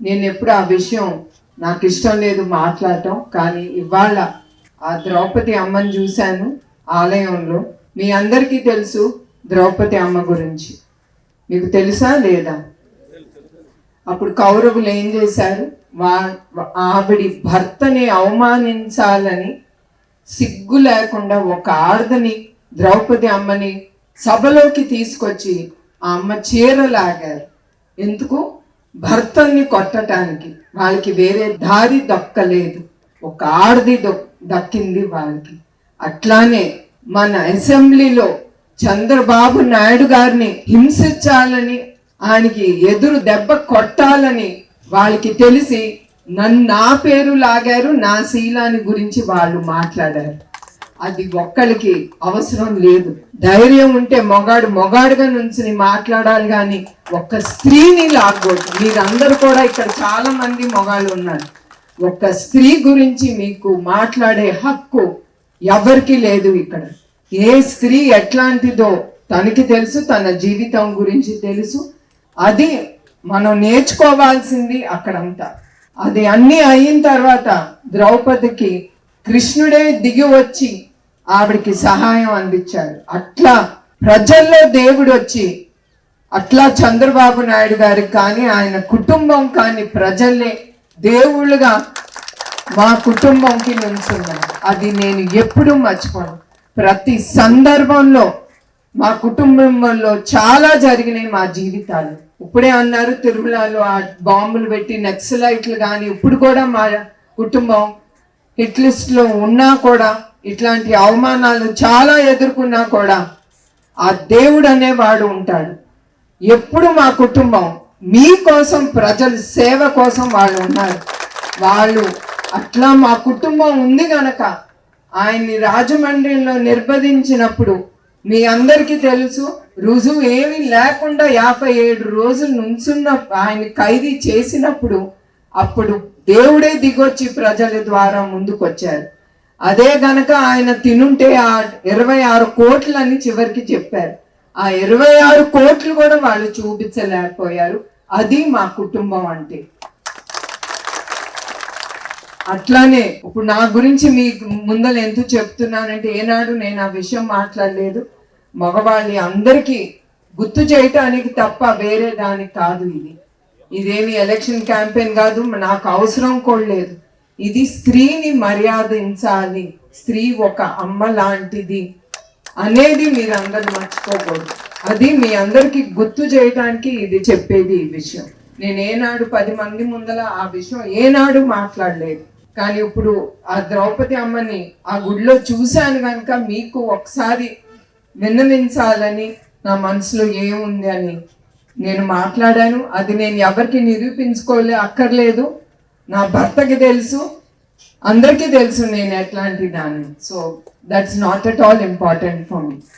నేను ఎప్పుడు ఆ విషయం నాకు ఇష్టం లేదు మాట్లాడటం, కానీ ఇవాళ ఆ ద్రౌపది అమ్మని చూశాను ఆలయంలో. మీ అందరికీ తెలుసు ద్రౌపది అమ్మ గురించి, మీకు తెలుసా లేదా? అప్పుడు కౌరవులు ఏం చేశారు? ఆవిడి భర్తని అవమానించాలని సిగ్గు లేకుండా ఒక ఆడదని ద్రౌపది అమ్మని సభలోకి తీసుకొచ్చి ఆ అమ్మ చీరలాగారు. ఎందుకు? భర్తని కొట్టడానికి. వాళ్ళకి వేరే దారి దక్కలేదు, ఒక ఆడది దక్కింది వాళ్ళకి. అట్లానే మన అసెంబ్లీలో చంద్రబాబు నాయుడు గారిని హింసించాలని, ఆయనకి ఎదురు దెబ్బ కొట్టాలని వాళ్ళకి తెలిసి నా పేరు లాగారు, నా శీలాన్ని గురించి వాళ్ళు మాట్లాడారు. అది ఒక్కడికి అవసరం లేదు. ధైర్యం ఉంటే మొగాడుగా నుంచి మాట్లాడాలి, కానీ ఒక్క స్త్రీని లాగకూడదు. మీరందరూ కూడా ఇక్కడ చాలా మంది మొగాళ్ళు ఉన్నారు. ఒక్క స్త్రీ గురించి మీకు మాట్లాడే హక్కు ఎవరికి లేదు ఇక్కడ. ఏ స్త్రీ ఎట్లాంటిదో తనకి తెలుసు, తన జీవితం గురించి తెలుసు. అది మనం నేర్చుకోవాల్సింది అక్కడంతా. అది అన్నీ అయిన తర్వాత ద్రౌపదికి కృష్ణుడే దిగి వచ్చి ఆవిడికి సహాయం అందించాడు. అట్లా ప్రజల్లో దేవుడు వచ్చి, అట్లా చంద్రబాబు నాయుడు గారికి కానీ ఆయన కుటుంబం కానీ ప్రజల్ని దేవుళ్ళుగా మా కుటుంబంకి నిలుచున్నారు. అది నేను ఎప్పుడూ మర్చిపోను. ప్రతి సందర్భంలో మా కుటుంబంలో చాలా జరిగినాయి మా జీవితాలు. ఇప్పుడే అన్నారు తిరుమలలో ఆ బాంబులు పెట్టి నక్సలైట్లు, కానీ ఇప్పుడు కూడా మా కుటుంబం హిట్ లిస్ట్లో ఉన్నా కూడా, ఇట్లాంటి అవమానాలు చాలా ఎదుర్కొన్నా కూడా ఆ దేవుడు అనేవాడు ఉంటాడు. ఎప్పుడు మా కుటుంబం మీకోసం, ప్రజల సేవ కోసం వాళ్ళు ఉన్నారు. వాళ్ళు అట్లా మా కుటుంబం ఉంది గనక ఆయన్ని రాజమండ్రిలో నిర్బంధించినప్పుడు మీ అందరికీ తెలుసు, రుజువు ఏమీ లేకుండా 57 రోజులు నుంచున్న ఆయన ఖైదీ చేసినప్పుడు అప్పుడు దేవుడే దిగొచ్చి ప్రజల ద్వారా ముందుకొచ్చారు. అదే గనక ఆయన తినుంటే ఆ 26 కోట్లని చివరికి చెప్పారు. ఆ 26 కోట్లు కూడా వాళ్ళు చూపించలేకపోయారు. అది మా కుటుంబం అంటే. అట్లానే ఇప్పుడు నా గురించి మీకు ముందర ఎందుకు చెప్తున్నానంటే, ఏనాడు నేను ఆ విషయం మాట్లాడలేదు. మగవాళ్ళని అందరికీ గుర్తు చేయటానికి తప్ప వేరే దానికి కాదు. ఇదేమి ఎలక్షన్ క్యాంపెయిన్ కాదు, నాకు అవసరం కూడా లేదు. ఇది స్త్రీని మర్యాదించాలి, స్త్రీ ఒక అమ్మ లాంటిది అనేది మీరందరూ మర్చిపోకూడదు. అది మీ అందరికి గుర్తు చేయడానికి ఇది చెప్పేది. ఈ విషయం నేను ఏనాడు 10 మంది ముందర ఆ విషయం ఏనాడు మాట్లాడలేదు. కానీ ఇప్పుడు ఆ ద్రౌపది అమ్మని ఆ గుడిలో చూశాను కనుక మీకు ఒకసారి విన్నవించాలని నా మనసులో ఏముంది అని నేను మాట్లాడాను. అది నేను ఎవరికి అక్కర్లేదు. నా భర్తకి తెలుసు, అందరికీ తెలుసు నేను ఎట్లాంటి దాన్ని. So that's not at all important for me.